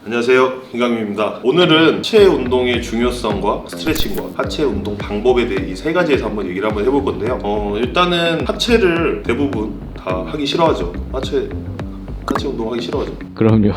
안녕하세요, 김강민입니다. 오늘은 하체 운동의 중요성과 스트레칭과 하체 운동 방법에 대해 이 세 가지에서 한번 얘기를 한번 해볼 건데요. 일단은 하체를 대부분 다 하기 싫어하죠. 하체 운동 하기 싫어하죠. 그럼요.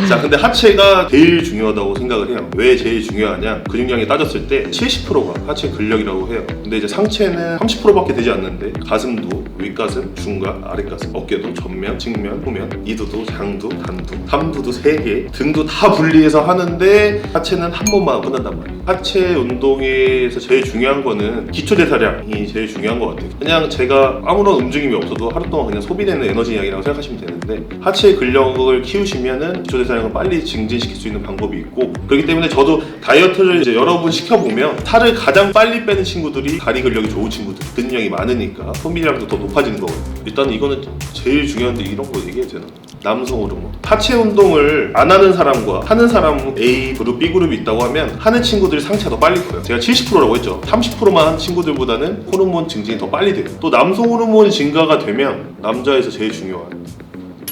자, 근데 하체가 제일 중요하다고 생각을 해요. 왜 제일 중요하냐? 근육량이 따졌을 때 70%가 하체 근력이라고 해요. 근데 이제 상체는 30%밖에 되지 않는데 가슴도 윗가슴, 중간, 아랫가슴, 어깨도 전면, 측면, 후면, 이두도, 장두, 단두, 삼두도 3개, 등도 다 분리해서 하는데 하체는 한 번만 끝난단 말이에요. 하체 운동에서 제일 중요한 거는 기초 대사량이 제일 중요한 것 같아요. 그냥 제가 아무런 움직임이 없어도 하루 동안 그냥 소비되는 에너지 양이라고 생각하시면 되는데, 하체 근력을 키우시면은 기초 대사량을 빨리 증진시킬 수 있는 방법이 있고, 그렇기 때문에 저도 다이어트를 이제 여러 분 시켜보면 살을 가장 빨리 빼는 친구들이 다리 근력이 좋은 친구들, 근육량이 많으니까 소비량도 더 높아지는 거거든요. 일단 이거는 제일 중요한데 이런 거 얘기해도 되나? 남성 호르몬. 하체 운동을 안 하는 사람과 하는 사람 A 그룹, B 그룹이 있다고 하면 하는 친구들이 상체가 더 빨리 커요. 제가 70%라고 했죠. 30%만 한 친구들보다는 호르몬 증진이 더 빨리 돼요. 또 남성 호르몬 증가가 되면 남자에서 제일 중요한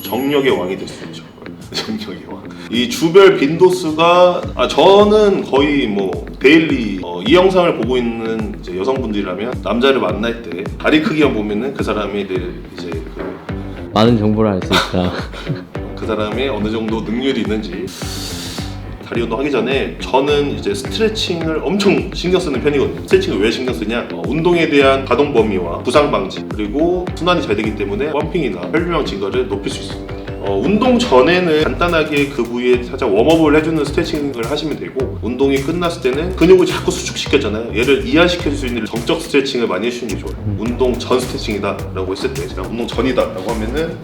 정력의 왕이 될 수 있죠. 정력의 왕. 이 주별 빈도수가 저는 거의 뭐 데일리 이 영상을 보고 있는 이제 여성분들이라면 남자를 만날 때 다리 크기만 보면은 그 사람이 이제 많은 정보를 알 수 있다. 그 사람이 어느 정도 능률이 있는지. 다리 운동 하기 전에 저는 이제 스트레칭을 엄청 신경 쓰는 편이거든요. 스트레칭을 왜 신경 쓰냐? 운동에 대한 가동 범위와 부상 방지, 그리고 순환이 잘 되기 때문에 펌핑이나 혈류량 증가를 높일 수 있습니다. 운동 전에는 간단하게 그 부위에 살짝 웜업을 해주는 스트레칭을 하시면 되고, 운동이 끝났을 때는 근육을 자꾸 수축시켰잖아요. 얘를 이완시켜줄 수 있는 정적 스트레칭을 많이 해주시는 게 좋아요. 운동 전 스트레칭이다 라고 했을 때, 제가 운동 전이다 라고 하면은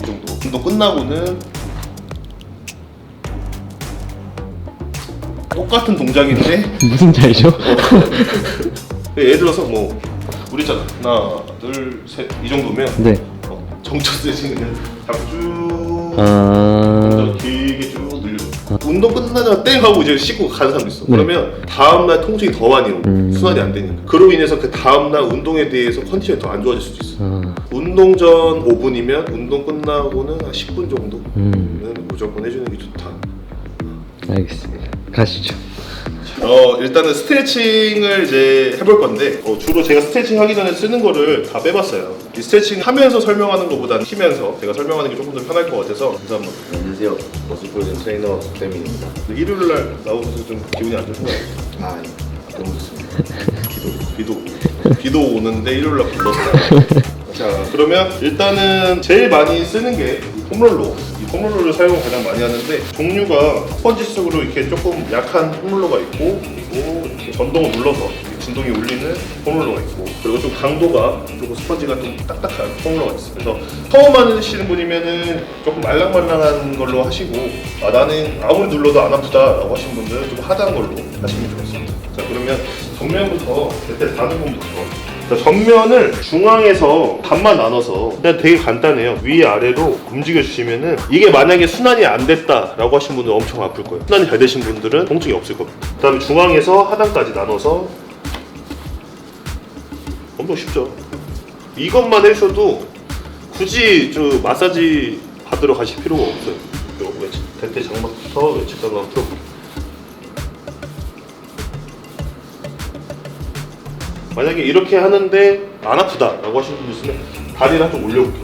이 정도. 운동 끝나고는 똑같은 동작인데 무슨 차이죠? 예를 들어서 뭐 우리 있잖아, 하나 둘 셋 이 정도면 네. 정적 스트레칭 그냥 쭉 아... 길게 쭉 늘려. 운동 끝나자마자 땡 하고 이제 씻고 가는 사람도 있어. 그러면 다음날 통증이 더 많이 오고 순환이 안 되니까, 그로 인해서 그 다음날 운동에 대해서 컨디션이 더 안 좋아질 수도 있어. 운동 전 5분이면 운동 끝나고는 한 10분 정도는 무조건 해주는 게 좋다. 알겠습니다. 가시죠. 일단은 스트레칭을 이제 해볼 건데, 주로 제가 스트레칭 하기 전에 쓰는 거를 다 빼봤어요. 이 스트레칭 하면서 설명하는 것보다는 쉬면서 제가 설명하는 게 조금 더 편할 것 같아서. 인사 한번. 안녕하세요. 머슬프로젝트 트레이너 박대민입니다. 일요일날 나오면서 좀 기분이 안 좋으신가요? 너무 좋습니다. 비도 오는데 일요일날 불렀어요. 자, 그러면 일단은 제일 많이 쓰는 게 폼롤러. 이 폼롤러를 사용을 가장 많이 하는데, 종류가 스펀지 속으로 이렇게 조금 약한 폼롤러가 있고, 그리고 이렇게 전동을 눌러서 진동이 울리는 폼롤러가 있고, 그리고 좀 강도가 조금 스펀지가 좀 딱딱한 폼롤러가 있어요. 그래서 처음 하시는 분이면은 조금 말랑말랑한 걸로 하시고, 나는 아무리 눌러도 안 아프다라고 하시는 분들은 좀 하드한 걸로 하시면 좋겠습니다. 자, 그러면 정면부터 대퇴 다는 분부터. 자, 전면을 중앙에서 반만 나눠서 그냥 되게 간단해요. 위아래로 움직여 주시면은, 이게 만약에 순환이 안 됐다라고 하신 분들은 엄청 아플 거예요. 순환이 잘 되신 분들은 통증이 없을 겁니다. 그 다음에 중앙에서 하단까지 나눠서. 엄청 쉽죠? 이것만 해셔도 굳이 마사지 받으러 가실 필요가 없어요. 대퇴 장막부터 외측각을 한번 풀어볼게요. 만약에 이렇게 하는데 안 아프다라고 하시는 분들 있으면 다리를 좀 올려볼게요.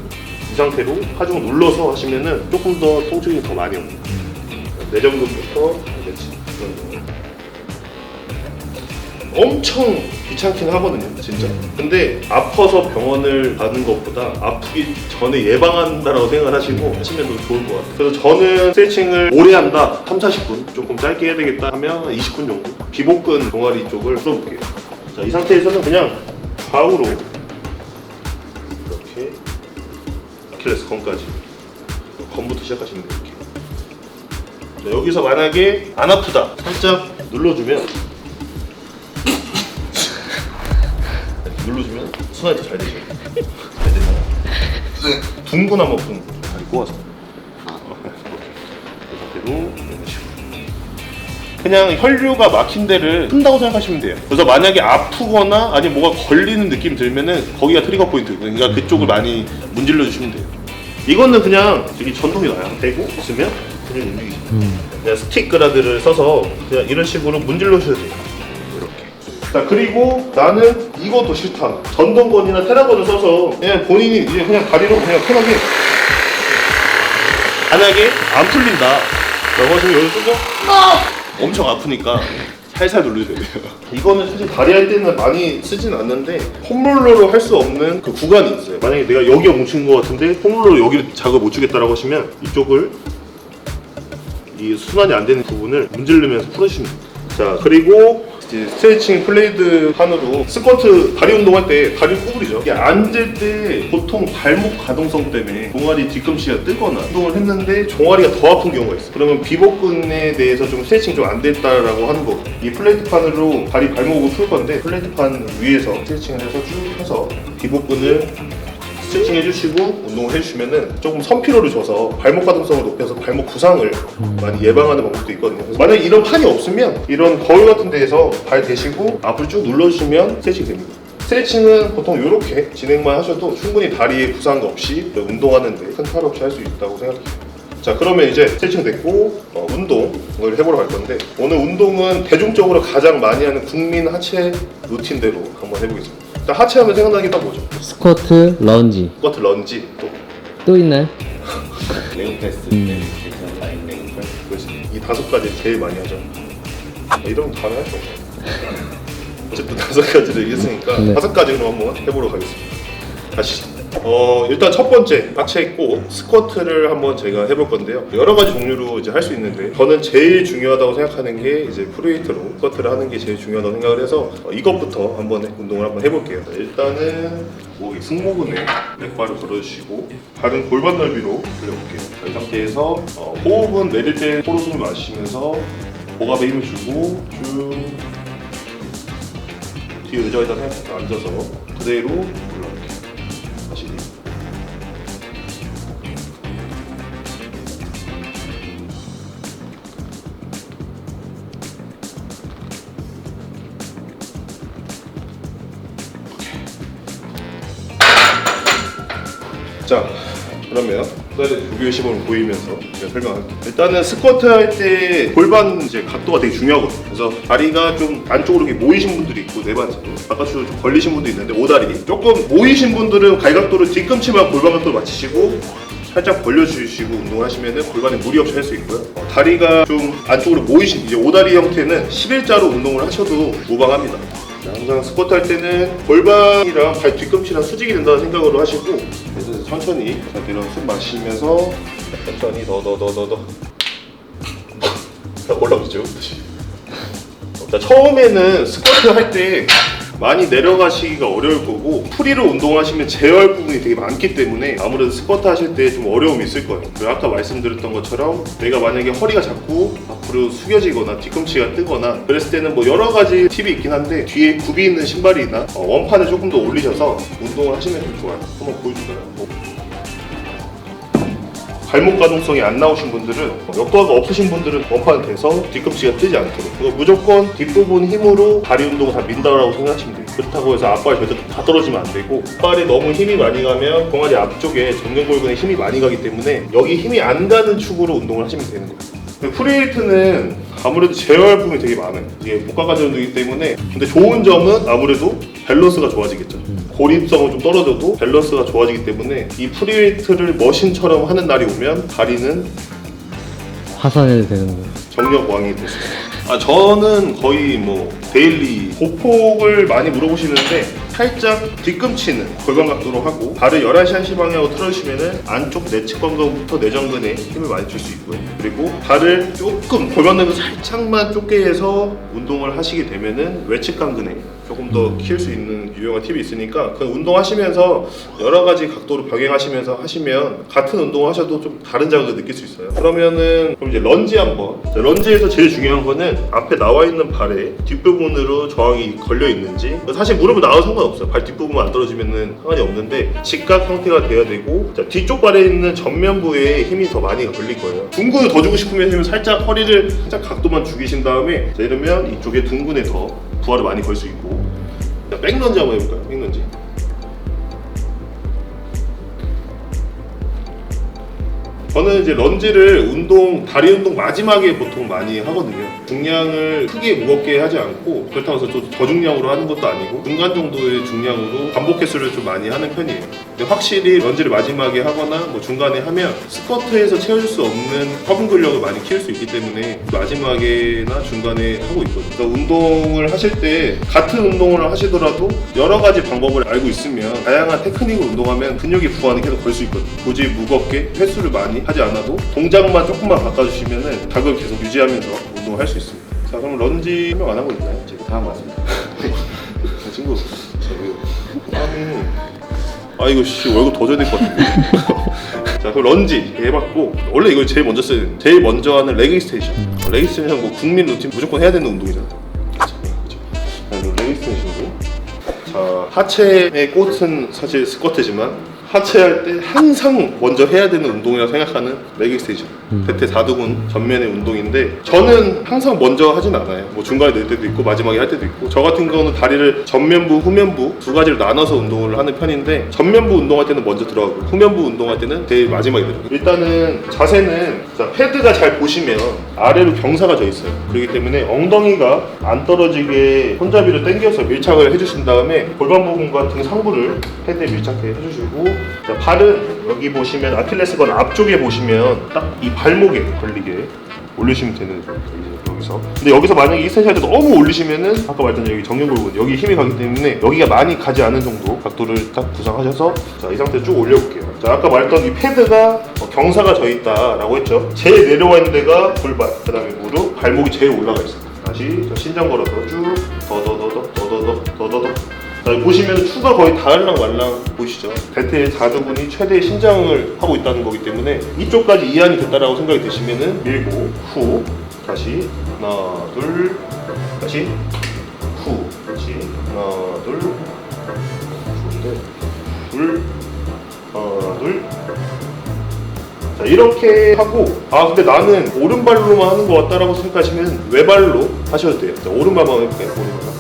이 상태로 하중을 눌러서 하시면은 조금 더 통증이 더 많이 옵니다. 내전근부터 엄청 귀찮긴 하거든요, 진짜. 근데 아파서 병원을 가는 것보다 아프기 전에 예방한다라고 생각을 하시고 하시면 더 좋을 것 같아요. 그래서 저는 스트레칭을 오래 한다, 30-40분, 조금 짧게 해야 되겠다 하면 20분 정도 기복근 종아리 쪽을 풀어볼게요. 자, 이 상태에서는 그냥 좌우로 이렇게 아킬레스 건까지, 건부터 시작하시면 돼요. 이렇게. 자, 여기서 만약에 안 아프다, 살짝 눌러주면 순환이 더 잘 되죠. 잘 되나요? 둥근 한번 둥근 다리 꼬아서 이 상태로 이런 식으로. 그냥 혈류가 막힌 데를 푼다고 생각하시면 돼요. 그래서 만약에 아프거나 아니면 뭐가 걸리는 느낌 들면은 거기가 트리거 포인트, 그러니까 그쪽을 많이 문질러 주시면 돼요. 이거는 그냥 되게 전동이 나요. 대고 있으면 그냥 움직이죠. 그냥 스틱 그라드를 써서 그냥 이런 식으로 문질러주셔도 돼요. 이렇게. 자, 그리고 나는 이것도 싫다. 전동건이나 테라건을 써서 그냥 본인이 이제 그냥 다리로 그냥 편하게 만약에 안 풀린다 라고 하시면 여기 쓰고 엄청 아프니까 살살 눌러줘야 돼요. 이거는 사실 다리 할 때는 많이 쓰진 않는데 폼롤러로 할 수 없는 그 구간이 있어요. 만약에 내가 여기가 뭉친 것 같은데 폼롤러로 여기를 자극을 못 주겠다라고 하시면 이쪽을 이 순환이 안 되는 부분을 문지르면서 풀어주시면 됩니다. 자, 그리고 이제 스트레칭 플레이드 판으로 스쿼트 다리 운동할 때 다리를 구부리죠. 이게 앉을 때 보통 발목 가동성 때문에 종아리 뒤꿈치가 뜨거나 운동을 했는데 종아리가 더 아픈 경우가 있어요. 그러면 비복근에 대해서 좀 스트레칭 좀 안 됐다라고 하는 거. 이 플레이트 판으로 다리 발목을 풀 건데 플레이트 판 위에서 스트레칭을 해서 쭉 해서 비복근을 스트레칭 해주시고 운동을 해주시면은 조금 선피로를 줘서 발목 가동성을 높여서 발목 부상을 많이 예방하는 방법도 있거든요. 그래서 만약에 이런 판이 없으면 이런 거울 같은 데에서 발 대시고 앞을 쭉 눌러주시면 스트레칭이 됩니다. 스트레칭은 보통 이렇게 진행만 하셔도 충분히 다리에 부상 없이 운동하는데 큰 탈 없이 할 수 있다고 생각해요. 자, 그러면 이제 스트레칭 됐고 운동을 해보러 갈 건데 오늘 운동은 대중적으로 가장 많이 하는 국민 하체 루틴대로 한번 해보겠습니다. 일단 하체 하면 생각나는 게 딱 뭐죠? 스쿼트, 런지. 스쿼트, 런지 또 있나요? 레그 패스, 라인 레그 패스. 그렇지. 이 5가지 제일 많이 하죠. 이러면 다음에 할 수 없어요. 어쨌든 5가지를 얘기했으니까 네. 5가지로 한번 해보러 가겠습니다. 가시죠. 일단 첫 번째 하체 있고 스쿼트를 한번 제가 해볼 건데요. 여러 가지 종류로 이제 할 수 있는데 저는 제일 중요하다고 생각하는 게 이제 프리웨이트로 스쿼트를 하는 게 제일 중요하다고 생각을 해서 이것부터 한번 운동을 한번 해볼게요. 자, 일단은 승모근에 맥바를 걸어주시고 발은 골반 넓이로 돌려볼게요. 자, 이 상태에서 호흡은 내릴 때 코로 숨을 마시면서 복압에 힘을 주고 쭉 뒤에 의자에다 살짝 앉아서 그대로 올라올게요. 다시 자, 그러면 조교의 시범을 보이면서 제가 설명할게요. 일단은 스쿼트 할 때 골반 이제 각도가 되게 중요하거든요. 그래서 다리가 좀 안쪽으로 이렇게 모이신 분들이 있고 내반으로 바깥으로 좀 걸리신 분도 있는데 오다리 조금 모이신 분들은 가위각도를 뒤꿈치만 골반 각도로 맞추시고 살짝 벌려주시고 운동을 하시면은 골반에 무리 없이 할 수 있고요. 다리가 좀 안쪽으로 모이신 이제 오다리 형태는 11자로 운동을 하셔도 무방합니다. 항상 스쿼트 할 때는 골반이랑 발 뒤꿈치랑 수직이 된다는 생각으로 하시고 그래서 천천히 이런 숨 마시면서 천천히 더 올라오죠. 자, 처음에는 스쿼트 할 때 많이 내려가시기가 어려울 거고 프리로 운동하시면 제어할 부분이 되게 많기 때문에 아무래도 스쿼트 하실 때 좀 어려움이 있을 거예요. 그리고 아까 말씀드렸던 것처럼 내가 만약에 허리가 자꾸 앞으로 숙여지거나 뒤꿈치가 뜨거나 그랬을 때는 뭐 여러 가지 팁이 있긴 한데 뒤에 굽이 있는 신발이나 원판을 조금 더 올리셔서 운동을 하시면 좀 좋아요. 한번 보여줄까요? 발목 가동성이 안 나오신 분들은 여과가 없으신 분들은 원판을 대서 뒤꿈치가 뜨지 않도록 그리고 무조건 뒷부분 힘으로 다리 운동을 다 민다라고 생각하시면 돼요. 그렇다고 해서 앞발 절대 다 떨어지면 안 되고 앞발에 너무 힘이 많이 가면 종아리 앞쪽에 전면골근에 힘이 많이 가기 때문에 여기 힘이 안 가는 축으로 운동을 하시면 되는 거예요. 프리웨이트는 아무래도 제어할 부분이 되게 많아요. 이게 복합관절 운동이기 때문에 근데 좋은 점은 아무래도 밸런스가 좋아지겠죠. 고립성은 좀 떨어져도 밸런스가 좋아지기 때문에 이 프리웨이트를 머신처럼 하는 날이 오면 다리는 화산해도 되는 거예요. 정력왕이 될 수 있어요. 저는 거의 뭐 데일리 보폭을 많이 물어보시는데 살짝 뒤꿈치는 골반 각도로 하고 발을 11시 1시 방향으로 틀어주시면은 안쪽 내측관근부터 내전근에 힘을 많이 줄 수 있고요. 그리고 발을 조금 골반 넓이 살짝만 좁게 해서 운동을 하시게 되면은 외측관근에 조금 더 키울 수 있는 유용한 팁이 있으니까 그 운동하시면서 여러 가지 각도로 병행하시면서 하시면 같은 운동을 하셔도 좀 다른 자극을 느낄 수 있어요. 그러면은 그럼 이제 런지 한번. 런지에서 제일 중요한 거는 앞에 나와 있는 발에 뒷부분으로 저항이 걸려 있는지 사실 무릎을 나와도 상관없어요. 발 뒷부분만 안 떨어지면은 상관이 없는데 직각 형태가 돼야 되고 자, 뒤쪽 발에 있는 전면부에 힘이 더 많이 걸릴 거예요. 둥근을 더 주고 싶으면 살짝 허리를 살짝 각도만 죽이신 다음에 자, 이러면 이쪽에 둥근에 더 부하를 많이 걸 수 있고 자, 백런지 한번 해볼까요? 백런지 저는 이제 런지를 다리 운동 마지막에 보통 많이 하거든요. 중량을 크게 무겁게 하지 않고 그렇다고 해서 좀 저중량으로 하는 것도 아니고 중간 정도의 중량으로 반복 횟수를 좀 많이 하는 편이에요. 근데 확실히 런지를 마지막에 하거나 뭐 중간에 하면 스쿼트에서 채워줄 수 없는 허분 근력을 많이 키울 수 있기 때문에 마지막에나 중간에 하고 있거든요. 그래서 운동을 하실 때 같은 운동을 하시더라도 여러 가지 방법을 알고 있으면 다양한 테크닉을 운동하면 근육의 부하는 계속 걸 수 있거든요. 굳이 무겁게 횟수를 많이 하지 않아도 동작만 조금만 바꿔주시면 각을 계속 유지하면서 운동을 할 수 있습니다. 자, 그럼 런지 설명 안 하고 있나요? 제가 다 한 것 같습니다. 친구, 이거 월급 더 줘야 될 것 같은데. 자, 그럼 런지 해봤고, 원래 이걸 제일 먼저 써야 되는, 제일 먼저 하는 레그 익스텐션. 레그 익스텐션 뭐 국민 루틴 무조건 해야 되는 운동이잖아. 자, 레그 익스텐션으로. 자, 하체의 꽃은 사실 스쿼트지만 하체할 때 항상 먼저 해야 되는 운동이라고 생각하는 레그 익스텐션. 대퇴 4두근 전면의 운동인데 저는 항상 먼저 하진 않아요. 뭐 중간에 낼 때도 있고 마지막에 할 때도 있고, 저 같은 경우는 다리를 전면부, 후면부 두 가지로 나눠서 운동을 하는 편인데 전면부 운동할 때는 먼저 들어가고 후면부 운동할 때는 제일 마지막에 들어가요. 일단은 자세는 패드가 잘 보시면 아래로 경사가 져 있어요. 그렇기 때문에 엉덩이가 안 떨어지게 손잡이를 당겨서 밀착을 해주신 다음에 골반 부분과 등 상부를 패드에 밀착해 해주시고, 자, 발은 여기 보시면 아킬레스건 앞쪽에 보시면 딱 이 발목에 걸리게 올리시면 되는 거예요. 여기서. 근데 여기서 만약에 익스텐션 할 때 너무 올리시면은 아까 말했던 여기 정면골 여기 힘이 가기 때문에 여기가 많이 가지 않은 정도 각도를 딱 구상하셔서, 자, 이 상태로 쭉 올려볼게요. 자, 아까 말했던 이 패드가 경사가 져 있다라고 했죠. 제일 내려와 있는 데가 골반, 그 다음에 무릎, 발목이 제일 올라가 있어요. 다시 신장 걸어서 쭉 더더더. 자, 보시면 추가 거의 닿을랑말랑 보이시죠? 대퇴 4두근이 최대의 신장을 하고 있다는 거기 때문에 이쪽까지 이완이 됐다라고 생각이 드시면은 밀고 후, 다시 하나 둘, 다시 후, 다시 하나 둘, 둘, 하나 둘. 자, 이렇게 하고, 근데 나는 오른발로만 하는 것 같다라고 생각하시면 외발로 하셔도 돼요. 자, 오른발만 해볼게요. 오른발.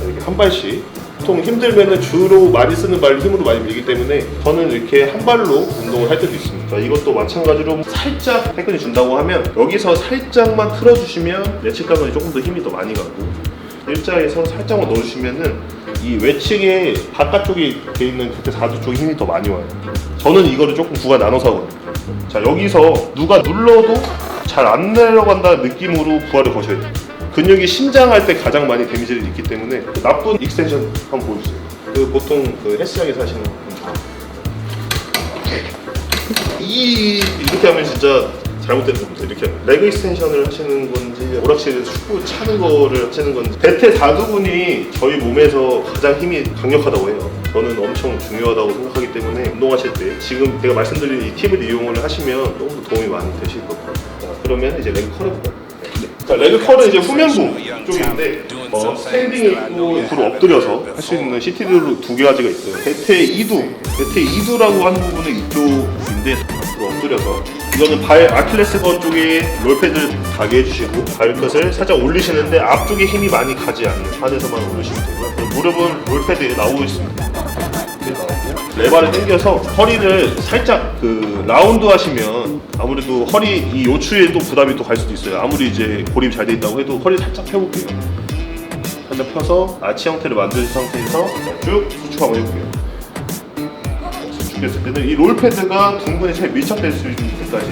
이렇게 한 발씩. 보통 힘들면은 주로 많이 쓰는 발 힘으로 많이 밀기 때문에 저는 이렇게 한 발로 운동을 할 때도 있습니다. 이것도 마찬가지로 살짝 테크닉 준다고 하면 여기서 살짝만 틀어주시면 예측감은 조금 더 힘이 더 많이 가고, 일자에서 살짝만 넣어주시면은 이 외측에 바깥쪽에 돼 있는 그때 4두 쪽에 힘이 더 많이 와요. 저는 이거를 조금 구가 나눠서 하거든요. 자, 여기서 누가 눌러도 잘 안 내려간다는 느낌으로 부하를 거셔야 돼요. 근육이 신장할 때 가장 많이 데미지를 입기 때문에 나쁜 익스텐션 한번 보여주세요. 보통 헬스장에서 하시는 분처럼 이렇게 하면 진짜 잘못되는 겁니다. 이렇게 레그 익스텐션을 하시는 건지 오락실에서 축구 차는 거를 하시는 건지, 대퇴 4두근이 저희 몸에서 가장 힘이 강력하다고 해요. 저는 엄청 중요하다고 생각하기 때문에 운동하실 때 지금 제가 말씀드린 이 팁을 이용을 하시면 너무 도움이 많이 되실 겁니다. 자, 그러면 이제 레그 컬입니다. 자, 레그 컬은 이제 후면부 쪽인데 스탠딩 있고 옆으로 엎드려서 할 수 있는 CT들로 두 가지가 있어요. 대퇴 2두라고 하는 부분은 이쪽인데 앞으로 엎드려서, 이거는 발 아킬레스건 쪽에 롤패드를 가게 해주시고 발끝을 살짝 올리시는데 앞쪽에 힘이 많이 가지 않는 판에서만 올리시면 되고요. 무릎은 롤패드에 나오고 있습니다. 레바를 당겨서 허리를 살짝 라운드 하시면 아무래도 허리 이 요추에 또 부담이 또 갈 수도 있어요. 아무리 이제 고립 잘 돼 있다고 해도 허리 살짝 펴볼게요. 살짝 펴서 아치 형태를 만드신 상태에서 쭉 수축 한번 해볼게요. 수축했을 때는 이 롤패드가 둥근에 잘 밀착될 수 있는 때까지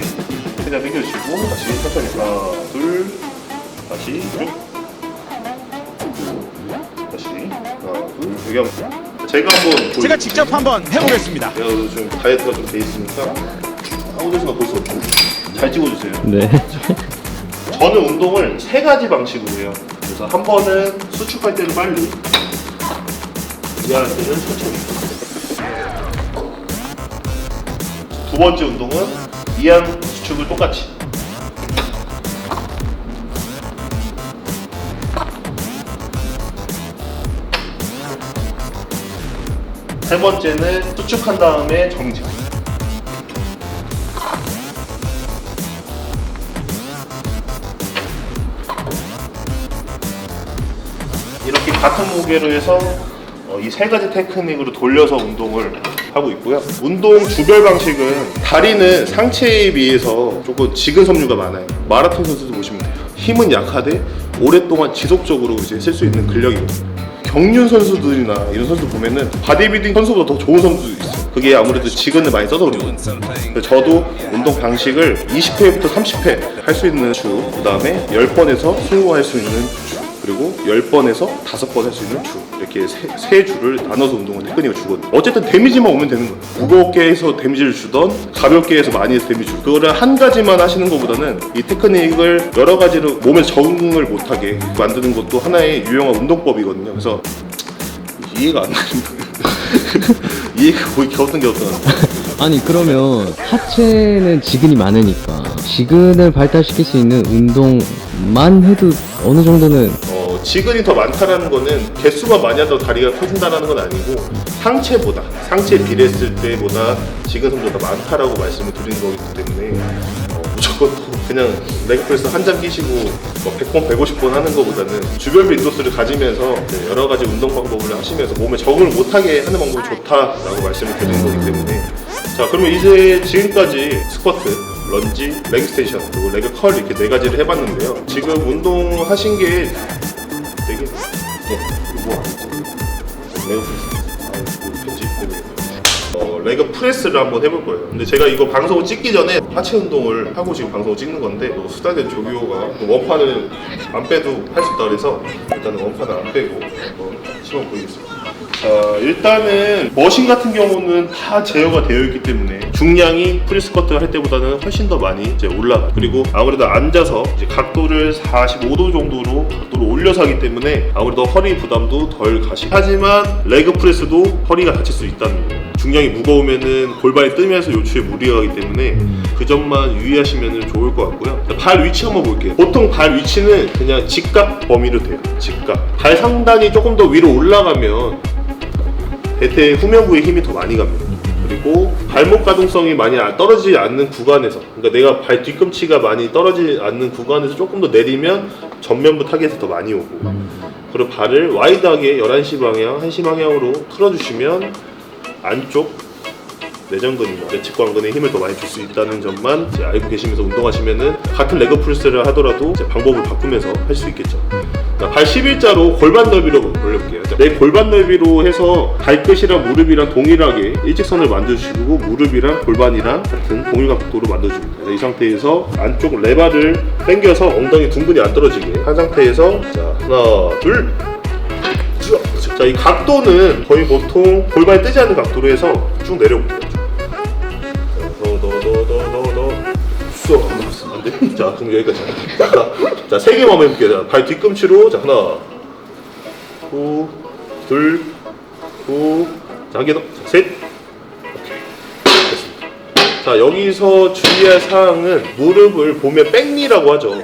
그냥 당겨주시고 다시 천천히 하나 둘, 다시 쭉, 다시 하나 둘. 여기 한번 제가 한번 제가 직접 한번 해보겠습니다. 제가 좀 다이어트가 좀 돼 있으니까 아무 데서나 볼 수 없고 잘 찍어주세요. 네. 저는 운동을 세 가지 방식으로 해요. 그래서 한 번은 수축할 때는 빨리, 이완할 때는 천천히. 두 번째 운동은 이완 수축을 똑같이. 세 번째는 수축한 다음에 정지. 이렇게 같은 무게로 해서 이 세 가지 테크닉으로 돌려서 운동을 하고 있고요. 운동 주별 방식은 다리는 상체에 비해서 조금 직은 섬유가 많아요. 마라톤 선수도 보시면 돼요. 힘은 약하되 오랫동안 지속적으로 이제 쓸 수 있는 근력이거든요. 경륜 선수들이나 이런 선수들 보면은 바디빌딩 선수보다 더 좋은 선수도 있어요. 그게 아무래도 지근을 많이 써서 그런 거예요. 그래서 저도 운동 방식을 20회부터 30회 할 수 있는 주, 그 다음에 10번에서 20번 할 수 있는 주, 그리고 10번에서 5번 할 수 있는 주, 이렇게 세 주를 나눠서 운동을 테크닉을 주거든요. 어쨌든 데미지만 오면 되는 거예요. 무겁게 해서 데미지를 주던 가볍게 해서 많이 해서 데미지 주고, 그거를 한 가지만 하시는 것보다는 이 테크닉을 여러 가지로 몸에 적응을 못하게 만드는 것도 하나의 유용한 운동법이거든요. 그래서 이해가 안 나는데 이해가 거의 갸우뚱갸우뚱한데. 아니 그러면 하체는 지근이 많으니까 지근을 발달시킬 수 있는 운동만 해도 어느 정도는 지근이 더 많다라는 거는 개수가 많이 한다고 다리가 커진다는 건 아니고 상체 비례했을 때보다 지근 성도가 더 많다라고 말씀을 드리는 거기 때문에 무조건 그냥 레그프레스 한 장 끼시고 100번, 150번 하는 것보다는 주별비 인도스를 가지면서 여러 가지 운동 방법을 하시면서 몸에 적응을 못하게 하는 방법이 좋다라고 말씀을 드리는 거기 때문에, 자 그러면 이제 지금까지 스쿼트, 런지, 레그 스테이션, 그리고 레그 컬 이렇게 네 가지를 해봤는데요. 지금 운동하신 게 되게 뭐 레그 프레스, 편집 레그 프레스를 한번 해볼 거예요. 근데 제가 이거 방송을 찍기 전에 하체 운동을 하고 지금 방송을 찍는 건데, 수다된 조교가 원판을 안 빼도 할 수 있다 그래서 일단은 원판을 안 빼고 한번 시범 보이겠습니다. 자, 일단은 머신 같은 경우는 다 제어가 되어 있기 때문에 중량이 프리스쿼트 할 때보다는 훨씬 더 많이 이제 올라가. 그리고 아무래도 앉아서 이제 각도를 45도 정도로 각도를 올려서 하기 때문에 아무래도 허리 부담도 덜 가시고, 하지만 레그 프레스도 허리가 다칠 수 있다는 거예요. 중량이 무거우면은 골반이 뜨면서 요추에 무리가 가기 때문에 그 점만 유의하시면 좋을 것 같고요. 발 위치 한번 볼게요. 보통 발 위치는 그냥 직각 범위로 돼요. 직각. 발 상단이 조금 더 위로 올라가면 대퇴 후면부에 힘이 더 많이 갑니다. 그리고 발목 가동성이 많이 떨어지지 않는 구간에서, 그러니까 내가 발 뒤꿈치가 많이 떨어지지 않는 구간에서 조금 더 내리면 전면부 타겟이 더 많이 오고, 그리고 발을 와이드하게 11시 방향, 1시 방향으로 틀어주시면 안쪽 내전근이나 내측관근에 힘을 더 많이 줄 수 있다는 점만 이제 알고 계시면서 운동하시면은 같은 레그 프레스를 하더라도 이제 방법을 바꾸면서 할 수 있겠죠. 자, 발 11자로 골반 넓이로 올려볼게요. 내 골반 넓이로 해서 발끝이랑 무릎이랑 동일하게 일직선을 만드시고 무릎이랑 골반이랑 같은 동일 각도로 만들어줍니다. 이 상태에서 안쪽 레바를 당겨서 엉덩이 둥근이 안 떨어지게 한 상태에서, 자 하나 둘. 자, 이 각도는 거의 보통 골반이 뜨지 않는 각도로 해서 쭉 내려볼게요. 안 돼? 자, 그럼 여기까지. 자, 3개만 한번 해볼게요. 발 뒤꿈치로, 자, 하나, 후, 둘, 후, 자, 한 개 더, 자, 셋. 오케이. 됐습니다. 자, 여기서 주의할 사항은 무릎을 보면 백니라고 하죠.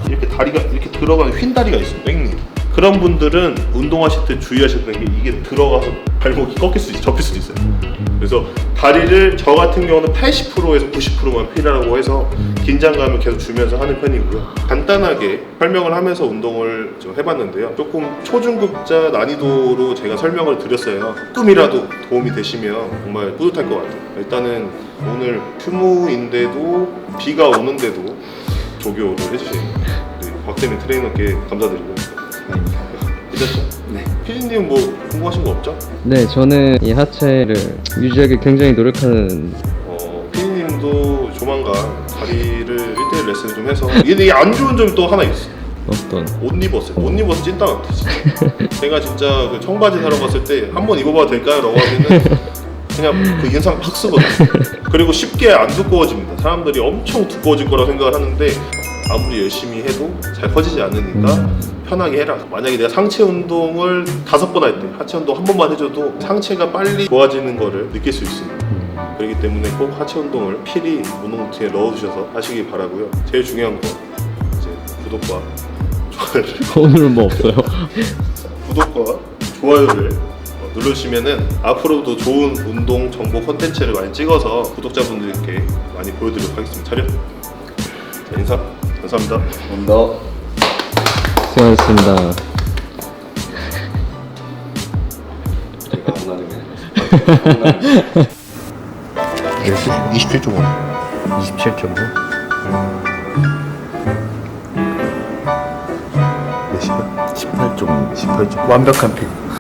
이렇게 다리가 이렇게 들어가는 휜 다리가 있어요. 백니. 그런 분들은 운동하실 때 주의하셔야 되는 게, 이게 들어가서 발목이 꺾일 수 있어요. 접힐 수도 있어요. 그래서 다리를 저 같은 경우는 80%에서 90%만 피라고 해서 긴장감을 계속 주면서 하는 편이고요. 간단하게 설명을 하면서 운동을 좀 해봤는데요. 조금 초중급자 난이도로 제가 설명을 드렸어요. 조금이라도 도움이 되시면 정말 뿌듯할 것 같아요. 일단은 오늘 휴무인데도 비가 오는데도 조교를 해주신 박대민 트레이너께 감사드리고. 괜찮죠? 네. 피디님 뭐 궁금하신 거 없죠? 네 저는 이 하체를 유지하기 굉장히 노력하는. 피디님도 조만간 다리를 1대1 레슨 좀 해서, 이게 안 좋은 점이 또 하나 있어. 어떤? 옷 입었어요. 옷 입어서 찐따 같아 진짜. 제가 진짜 그 청바지 사러 갔을 때 한번 입어봐도 될까요? 라고 하면은 그냥 그 인상 팍 쓰거든요. 그리고 쉽게 안 두꺼워집니다. 사람들이 엄청 두꺼워질 거라고 생각을 하는데 아무리 열심히 해도 잘 커지지 않으니까 편하게 해라. 만약에 내가 상체 운동을 5번 할 때 하체 운동 한 번만 해줘도 상체가 빨리 좋아지는 거를 느낄 수 있습니다. 그렇기 때문에 꼭 하체 운동을 필히 운동루틴에 넣어주셔서 하시기 바라고요. 제일 중요한 거 이제 구독과 좋아요를 오늘은 뭐 없어요? 구독과 좋아요를 눌러주시면은 앞으로도 좋은 운동 정보 콘텐츠를 많이 찍어서 구독자분들께 많이 보여드리도록 하겠습니다. 차렷. 자, 인사. 감사합니다. 감사합니다. 수고하셨습니다. 제가 안 나는 게 27.5. 27.5? 몇 시간? 18.5. 18.5. 완벽한 픽.